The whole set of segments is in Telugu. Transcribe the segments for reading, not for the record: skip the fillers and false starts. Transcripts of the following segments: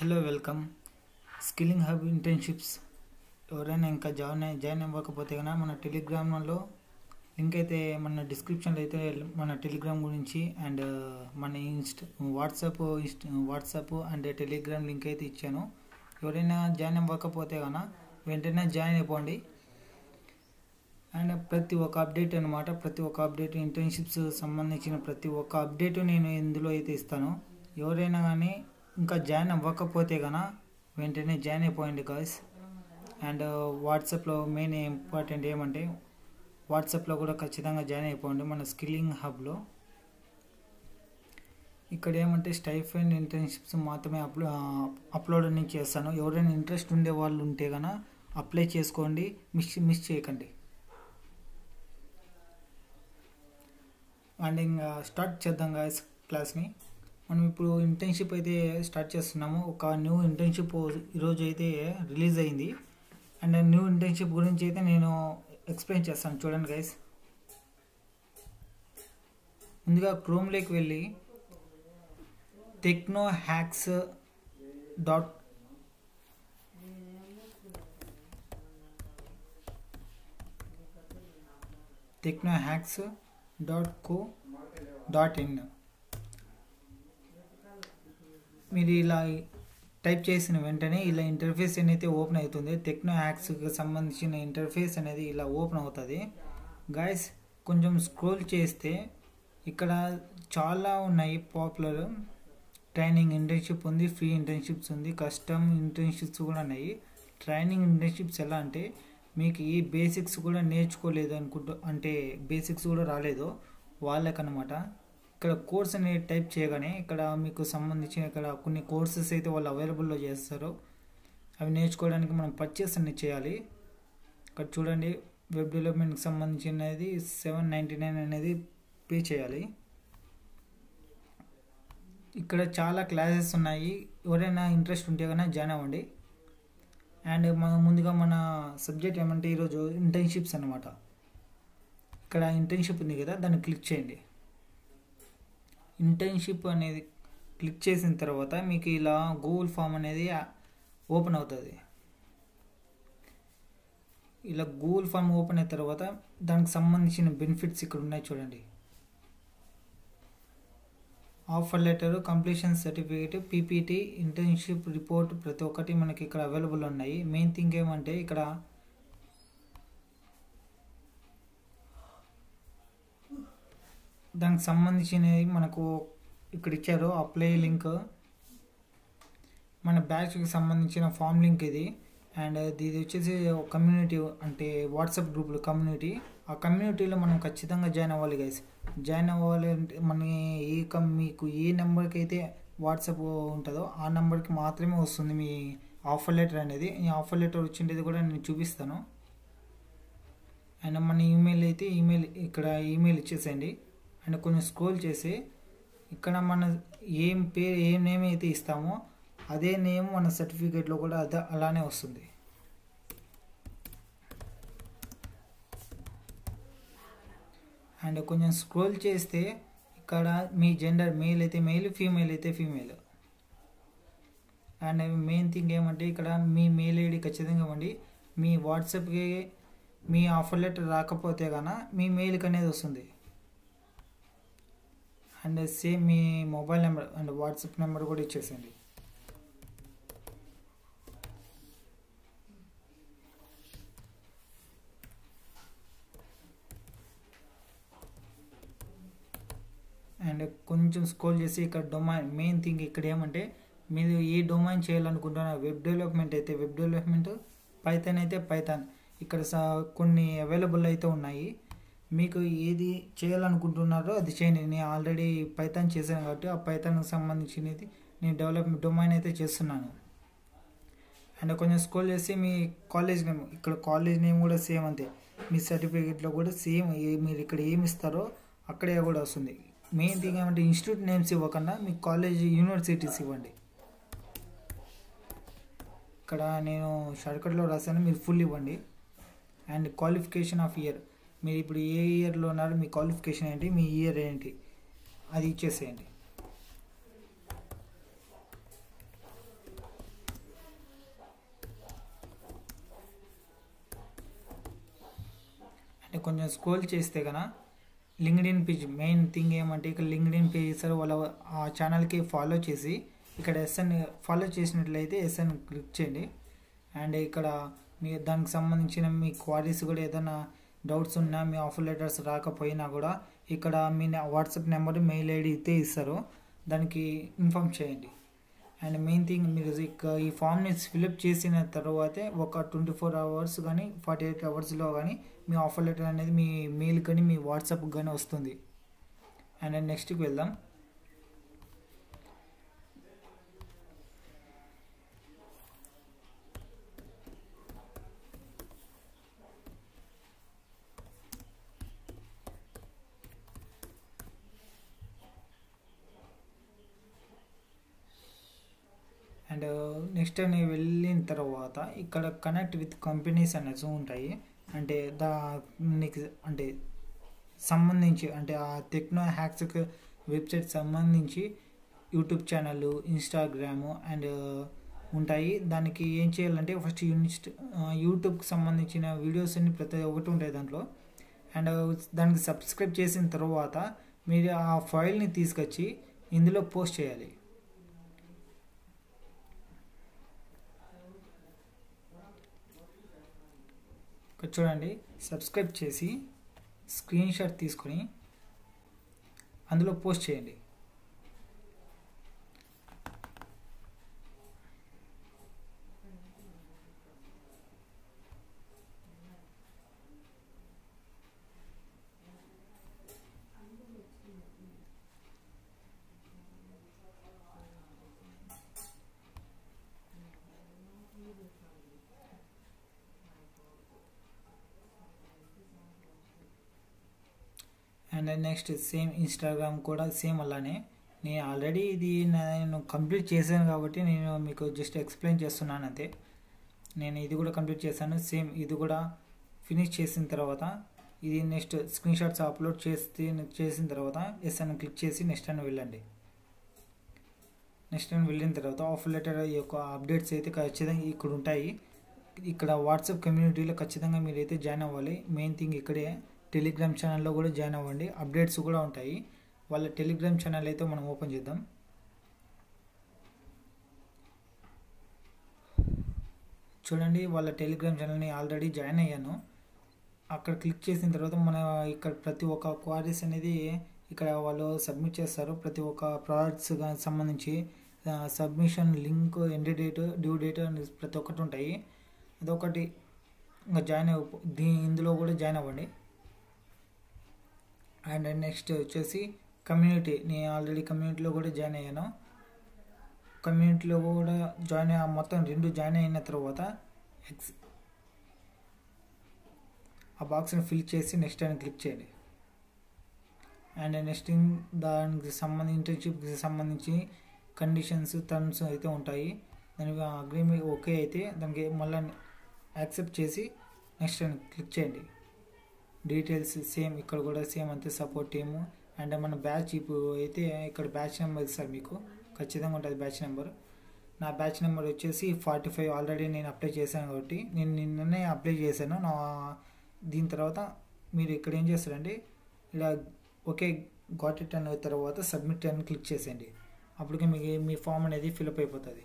Hello welcome skilling hub internships ఎవరైనా ఇంకా జాయిన్ అవ్వకపోతే కన్నా మన టెలిగ్రామ్లో లింక్ అయితే మన డిస్క్రిప్షన్లో అయితే మన టెలిగ్రామ్ గురించి అండ్ మన వాట్సాప్ అండ్ టెలిగ్రామ్ లింక్ అయితే ఇచ్చాను. ఎవరైనా జాయిన్ అవ్వకపోతే కన్నా వెంటనే జాయిన్ అయిపోండి. అండ్ ప్రతి ఒక్క అప్డేట్ అనమాట, ప్రతి ఒక్క అప్డేట్ ఇంటర్న్షిప్స్ సంబంధించిన ప్రతి ఒక్క అప్డేట్ నేను ఇందులో అయితే ఇస్తాను. ఎవరైనా కానీ ఇంకా జాయిన్ అవ్వకపోతే కన్నా వెంటనే జాయిన్ అయిపోయింది గాయ్స్. అండ్ వాట్సాప్లో మెయిన్ ఇంపార్టెంట్ ఏమంటే వాట్సాప్లో కూడా ఖచ్చితంగా జాయిన్ అయిపోండి మన స్కిల్లింగ్ హబ్లో. ఇక్కడ ఏమంటే స్టైఫండ్ ఇంటర్న్షిప్స్ మాత్రమే అప్లోడ్ అని చేస్తాను. ఎవరైనా ఇంట్రెస్ట్ ఉండే వాళ్ళు ఉంటే కన్నా అప్లై చేసుకోండి, మిస్ చేయకండి. అండ్ ఇంకా స్టార్ట్ చేద్దాం గాయ్స్ క్లాస్ని. మనం ఇప్పుడు ఇంటర్న్షిప్ అయితే స్టార్ట్ చేస్తున్నాము. ఒక న్యూ ఇంటర్న్షిప్ ఈరోజు అయితే రిలీజ్ అయింది. అండ్ న్యూ ఇంటర్న్షిప్ గురించి అయితే నేను ఎక్స్ప్లెయిన్ చేస్తాను, చూడండి గైస్. ముందుగా క్రోమ్లోకి వెళ్ళి technohacks.co.in మీరు ఇలా టైప్ చేసిన వెంటనే ఇలా ఇంటర్ఫేస్ అనేది ఓపెన్ అవుతుంది. టెక్నో హ్యాక్స్కి సంబంధించిన ఇంటర్ఫేస్ అనేది ఇలా ఓపెన్ అవుతుంది. గాయస్ కొంచెం స్క్రోల్ చేస్తే ఇక్కడ చాలా ఉన్నాయి. పాపులర్ ట్రైనింగ్ ఇంటర్న్షిప్ ఉంది, ఫ్రీ ఇంటర్న్షిప్స్ ఉంది, కస్టమ్ ఇంటర్న్షిప్స్ కూడా ఉన్నాయి. ట్రైనింగ్ ఇంటర్న్షిప్స్ ఎలా అంటే మీకు ఈ బేసిక్స్ కూడా నేర్చుకోలేదు అంటే బేసిక్స్ కూడా రాలేదు వాళ్ళకన్నమాట. ఇక్కడ కోర్స్ అనేది టైప్ చేయగానే ఇక్కడ మీకు సంబంధించిన ఇక్కడ కొన్ని కోర్సెస్ అయితే వాళ్ళు అవైలబుల్లో చేస్తారు. అవి నేర్చుకోవడానికి మనం పర్చేస్ అనేది చేయాలి. ఇక్కడ చూడండి, వెబ్ డెవలప్మెంట్కి సంబంధించినది $799 అనేది పే చేయాలి. ఇక్కడ చాలా క్లాసెస్ ఉన్నాయి. ఎవరైనా ఇంట్రెస్ట్ ఉంటే కన్నా జాయిన్ అవ్వండి. అండ్ ముందుగా మన సబ్జెక్ట్ ఏమంటే ఈరోజు ఇంటర్న్షిప్స్ అన్నమాట. ఇక్కడ ఇంటర్న్షిప్ ఉంది కదా, దాన్ని క్లిక్ చేయండి. ఇంటర్న్షిప్ అనేది క్లిక్ చేసిన తర్వాత మీకు ఇలా గూగుల్ ఫామ్ అనేది ఓపెన్ అవుతుంది. ఇలా గూగుల్ ఫామ్ ఓపెన్ అయిన తర్వాత దానికి సంబంధించిన బెనిఫిట్స్ ఇక్కడ ఉన్నాయి చూడండి. Offer letter, completion certificate, PPT, internship report ప్రతి ఒక్కటి మనకి ఇక్కడ అవైలబుల్ ఉన్నాయి. మెయిన్ థింగ్ ఏమంటే ఇక్కడ దానికి సంబంధించినవి మనకు ఇక్కడ ఇచ్చారు. అప్లై లింక్, మన బ్యాచ్కి సంబంధించిన ఫామ్ లింక్ ఇది. అండ్ ఇది వచ్చేసి కమ్యూనిటీ అంటే వాట్సాప్ గ్రూప్లో కమ్యూనిటీ. ఆ కమ్యూనిటీలో మనం ఖచ్చితంగా జాయిన్ అవ్వాలి గైస్. జాయిన్ అవ్వాలి అంటే మీకు ఏ నెంబర్కి అయితే వాట్సాప్ ఉంటుందో ఆ నెంబర్కి మాత్రమే వస్తుంది మీ ఆఫర్ లెటర్ అనేది. ఈ ఆఫర్ లెటర్ వచ్చిండేది కూడా నేను చూపిస్తాను. అండ్ మన ఈమెయిల్ అయితే ఇక్కడ ఈమెయిల్ ఇచ్చేసేయండి. అండ్ కొంచెం స్క్రోల్ చేసి ఇక్కడ మన ఏ నేమ్ అయితే ఇస్తామో అదే నేమ్ మన సర్టిఫికేట్లో కూడా అలానే వస్తుంది. అండ్ కొంచెం స్క్రోల్ చేస్తే ఇక్కడ మీ జెండర్ మేల్ అయితే మేల్, ఫీమేల్ అయితే ఫీమేల్. అండ్ మెయిన్ థింగ్ ఏమంటే ఇక్కడ మీ మెయిల్ ఐడి ఖచ్చితంగా ఇవ్వండి. మీ వాట్సాప్కి మీ ఆఫర్ లెటర్ రాకపోతే కన్నా మీ మెయిల్కి అనేది వస్తుంది. And same me mobile number and WhatsApp number కూడా ఇచ్చేసేయండి. అండ్ కొంచెం స్క్రోల్ చేసి ఇక్కడ డొమైన్, మెయిన్ థింగ్ ఇక్కడ ఏమంటే మీరు ఏ డొమైన్ చేయాలనుకుంటున్నారు. వెబ్ డెవలప్మెంట్ అయితే వెబ్ డెవలప్మెంట్, పైథాన్ అయితే పైథాన్. ఇక్కడ కొన్ని అవైలబుల్ అయితే ఉన్నాయి. మీకు ఏది చేయాలనుకుంటున్నారో అది చేయండి. నేను ఆల్రెడీ పైథాన్ చేశాను కాబట్టి ఆ పైథాన్కి సంబంధించినది నేను డెవలప్మెంట్ డొమైన్ అయితే చేస్తున్నాను. అండ్ కొంచెం స్క్రోల్ చేసి మీ కాలేజ్ నేమ్, ఇక్కడ కాలేజ్ నేమ్ కూడా సేమ్ అంతే. మీ సర్టిఫికేట్లో కూడా సేమ్ మీరు ఇక్కడ ఏమి ఇస్తారో అక్కడే కూడా వస్తుంది. మెయిన్ థింగ్ ఏమంటే ఇన్స్టిట్యూట్ నేమ్స్ ఇవ్వకుండా మీ కాలేజ్ యూనివర్సిటీస్ ఇవ్వండి. ఇక్కడ నేను షార్ట్కట్లో రాశాను, మీరు ఫుల్ ఇవ్వండి. అండ్ క్వాలిఫికేషన్ ఆఫ్ ఇయర్, మీరు ఇప్పుడు ఏ ఇయర్లో ఉన్నారు, మీ క్వాలిఫికేషన్ ఏంటి, మీ ఇయర్ ఏంటి అది ఇచ్చేసేయండి. కొంచెం స్క్రోల్ చేస్తే కనుక లింక్డ్ఇన్ పేజ్ మెయిన్ థింగ్ ఏమంటే ఇక్కడ లింక్డ్ఇన్ పేజ్ ఇస్తారు. వాళ్ళ ఆ ఛానల్కి ఫాలో చేసి ఇక్కడ ఎస్ఎన్ ఫాలో చేసినట్లయితే ఎస్ఎన్ క్లిక్ చేయండి. అండ్ ఇక్కడ మీ దానికి సంబంధించిన మీ క్వారీస్ కూడా ఏదైనా డౌట్స్ ఉన్నా, మీ ఆఫర్ లెటర్స్ రాకపోయినా కూడా ఇక్కడ మీ వాట్సాప్ నెంబర్, మెయిల్ ఐడి అయితే ఇస్తారు, దానికి ఇన్ఫామ్ చేయండి. అండ్ మెయిన్ థింగ్ మీరు ఈ ఫామ్ని ఫిల్అప్ చేసిన తర్వాతే ఒక 24 hours కానీ 48 hours కానీ మీ ఆఫర్ లెటర్ అనేది మీ మెయిల్ కానీ మీ వాట్సాప్కి కానీ వస్తుంది. అండ్ నెక్స్ట్కి వెళ్దాం. అండ్ నెక్స్ట్ అని వెళ్ళిన తర్వాత ఇక్కడ కనెక్ట్ విత్ కంపెనీస్ అనేసి ఉంటాయి. అంటే నీకు అంటే సంబంధించి అంటే ఆ టెక్నో హ్యాక్స్ వెబ్సైట్ సంబంధించి యూట్యూబ్ ఛానల్, ఇన్స్టాగ్రాము అండ్ ఉంటాయి. దానికి ఏం చేయాలంటే ఫస్ట్ యూట్యూబ్కి సంబంధించిన వీడియోస్ అన్ని ప్రతి ఒక్కటి ఉంటాయి దాంట్లో. అండ్ దానికి సబ్స్క్రైబ్ చేసిన తర్వాత మీరు ఆ ఫైల్ని తీసుకొచ్చి ఇందులో పోస్ట్ చేయాలి. చూడండి, సబ్స్క్రైబ్ చేసి స్క్రీన్ షాట్ తీసుకొని అందులో పోస్ట్ చేయండి. అండ్ నెక్స్ట్ సేమ్ ఇన్స్టాగ్రామ్ కూడా సేమ్ అలానే. నేను ఆల్రెడీ ఇది నేను కంప్లీట్ చేశాను కాబట్టి నేను మీకు జస్ట్ ఎక్స్ప్లెయిన్ చేస్తున్నాను అంతే. నేను ఇది కూడా కంప్లీట్ చేశాను. సేమ్ ఇది కూడా ఫినిష్ చేసిన తర్వాత ఇది నెక్స్ట్ స్క్రీన్ షాట్స్ అప్లోడ్ చేసిన తర్వాత ఎస్ అని క్లిక్ చేసి నెక్స్ట్ అని వెళ్ళండి. నెక్స్ట్ అని వెళ్ళిన తర్వాత ఆఫర్ లెటర్ యొక్క అప్డేట్స్ అయితే ఖచ్చితంగా ఇక్కడ ఉంటాయి. ఇక్కడ వాట్సాప్ కమ్యూనిటీలో ఖచ్చితంగా మీరైతే జాయిన్ అవ్వాలి. మెయిన్ థింగ్ ఇక్కడే టెలిగ్రామ్ ఛానల్లో కూడా జాయిన్ అవ్వండి, అప్డేట్స్ కూడా ఉంటాయి. వాళ్ళ టెలిగ్రామ్ ఛానల్ అయితే మనం ఓపెన్ చేద్దాం. చూడండి, వాళ్ళ టెలిగ్రామ్ ఛానల్ని ఆల్రెడీ జాయిన్ అయ్యాను. అక్కడ క్లిక్ చేసిన తర్వాత మన ఇక్కడ ప్రతి ఒక్క క్వారీస్ అనేది ఇక్కడ వాళ్ళు సబ్మిట్ చేస్తారు. ప్రతి ఒక్క ప్రోడక్ట్స్ సంబంధించి submission link, end date, due date అని ప్రతి ఒక్కటి ఉంటాయి. అదొకటి ఇంకా ఇందులో కూడా జాయిన్ అవ్వండి. అండ్ నెక్స్ట్ వచ్చేసి కమ్యూనిటీ. నేను ఆల్రెడీ కమ్యూనిటీలో కూడా జాయిన్ అయ్యాను. కమ్యూనిటీలో కూడా మొత్తం 2 జాయిన్ అయిన తర్వాత ఆ బాక్స్ని ఫిల్ చేసి నెక్స్ట్ అని క్లిక్ చేయండి. అండ్ నెక్స్ట్ దానికి సంబంధించి ఇంటర్న్షిప్కి సంబంధించి కండిషన్స్, టర్మ్స్ అయితే ఉంటాయి. దానికి అగ్రిమెంట్ ఓకే అయితే దానికి మళ్ళీ యాక్సెప్ట్ చేసి నెక్స్ట్ అని క్లిక్ చేయండి. డీటెయిల్స్ సేమ్ ఇక్కడ కూడా సేమ్ అంతే, సపోర్ట్ టీము. అండ్ మన బ్యాచ్ ఇప్పుడు అయితే ఇక్కడ బ్యాచ్ నెంబర్ ఇస్తారు, మీకు ఖచ్చితంగా ఉంటుంది బ్యాచ్ నెంబర్. నా బ్యాచ్ నెంబర్ వచ్చేసి 45. ఆల్రెడీ నేను అప్లై చేశాను కాబట్టి నేను నిన్ననే అప్లై చేశాను. దీని తర్వాత మీరు ఇక్కడ ఏం చేస్తారంటే ఇలా ఓకే గాట్ ఇట్ అన్న తర్వాత సబ్మిట్ అని క్లిక్ చేసేయండి. అప్పటికే మీ ఫామ్ అనేది ఫిల్అప్ అయిపోతుంది,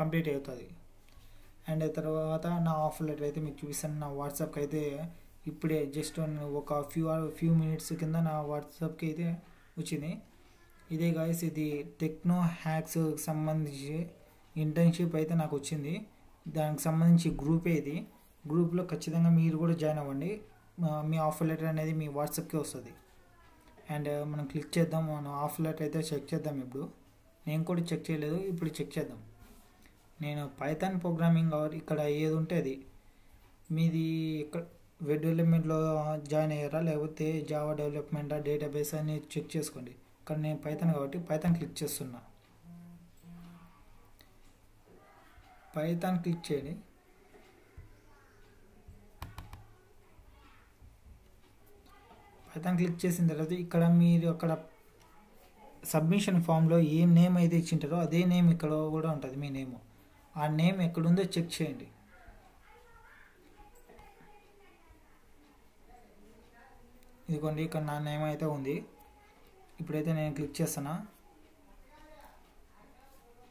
కంప్లీట్ అవుతుంది. అండ్ తర్వాత నా ఆఫర్ లెటర్ అయితే మీకు చూపిస్తాను. నా వాట్సాప్కి అయితే ఇప్పుడే జస్ట్ ఒక ఫ్యూ మినిట్స్ కింద నా వాట్సాప్కి అయితే వచ్చింది. ఇదే గాయస్, ఇది టెక్నో హ్యాక్స్ సంబంధించి ఇంటర్న్షిప్ అయితే నాకు వచ్చింది. దానికి సంబంధించి గ్రూపే ఇది. గ్రూప్లో ఖచ్చితంగా మీరు కూడా జాయిన్ అవ్వండి. మీ ఆఫర్ లెటర్ అనేది మీ వాట్సాప్కి వస్తుంది. అండ్ మనం క్లిక్ చేద్దాం. మనం ఆఫర్ లెటర్ అయితే చెక్ చేద్దాం. ఇప్పుడు నేను కూడా చెక్ చేయలేదు, ఇప్పుడు చెక్ చేద్దాం. నేను పైథాన్ ప్రోగ్రామింగ్ ఇక్కడ ఏది ఉంటే అది మీది. ఇక్కడ వెబ్ డెవలప్మెంట్లో జాయిన్ అయ్యారా లేకపోతే జావా డెవలప్మెంటా, డేటాబేస్ అని చెక్ చేసుకోండి. ఇక్కడ నేను పైథాన్ కాబట్టి పైథాన్ క్లిక్ చేస్తున్నా. పైథాన్ క్లిక్ చేయండి. పైథాన్ క్లిక్ చేసిన తర్వాత ఇక్కడ మీరు అక్కడ సబ్మిషన్ ఫామ్లో ఏ నేమ్ అయితే ఇచ్చింటారో అదే నేమ్ ఇక్కడ కూడా ఉంటుంది, మీ నేమ్. ఆ నేమ్ ఎక్కడుందో చెక్ చేయండి. ఇదిగోండి ఇక్కడ నా నేమ్ అయితే ఉంది. ఇప్పుడైతే నేను క్లిక్ చేస్తాను.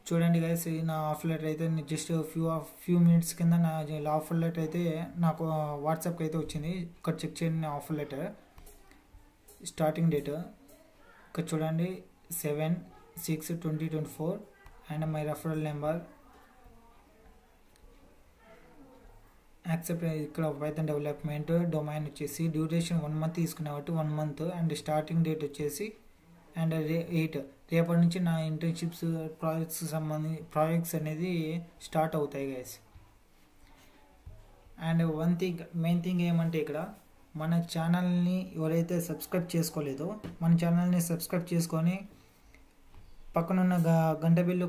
చూడండి గైస్, నా ఆఫర్ లెటర్ అయితే జస్ట్ ఫ్యూ మినిట్స్ కింద నా ఆఫర్ లెటర్ అయితే నాకు వాట్సాప్కి అయితే వచ్చింది. ఇక్కడ చెక్ చేయండి నా ఆఫర్ లెటర్ స్టార్టింగ్ డేట్. ఇక్కడ చూడండి 7/6/2024 and my referral number accept. ఇక్కడ పైథాన్ డెవలప్మెంట్ డొమైన్ వచ్చేసి డ్యూరేషన్ 1 month తీసుకునే కాబట్టి 1 month అండ్ స్టార్టింగ్ డేట్ వచ్చేసి అండ్ 8 రేపటి నుంచి నా ఇంటర్న్షిప్స్ ప్రాజెక్ట్స్ అనేది స్టార్ట్ అవుతాయి గైస్. అండ్ మెయిన్ థింగ్ ఏమంటే ఇక్కడ మన ఛానల్ని ఎవరైతే సబ్స్క్రైబ్ చేసుకోలేదో మన ఛానల్ని సబ్స్క్రైబ్ చేసుకొని పక్కనున్న గంట బిల్లు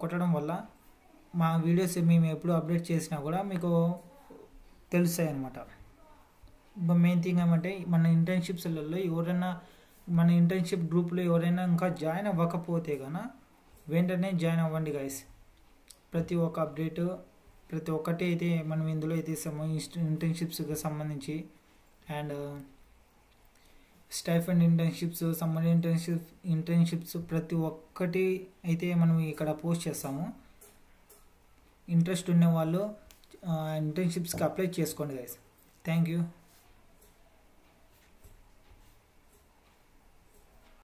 కొట్టడం వల్ల మా వీడియోస్ మేము ఎప్పుడు అప్డేట్ చేసినా కూడా మీకు తెలుస్తాయి అన్నమాట. మెయిన్ థింగ్ ఏమంటే మన ఇంటర్న్షిప్స్లలో ఎవరైనా మన ఇంటర్న్షిప్ గ్రూప్లో ఎవరైనా ఇంకా జాయిన్ అవ్వకపోతే కనుక వెంటనే జాయిన్ అవ్వండి గైస్. ప్రతి ఒక్క అప్డేటు ప్రతి ఒక్కటి అయితే మనం ఇందులో అయితే ఇంటర్న్షిప్స్కి సంబంధించి and stipend internships summer internships ప్రతి ఒక్కటి అయితే మనం ఇక్కడ పోస్ట్ చేస్తాము. ఇంట్రెస్ట్ ఉన్న వాళ్ళు ఇంటర్న్షిప్స్కి అప్లై చేసుకోండి గైస్. Thank you.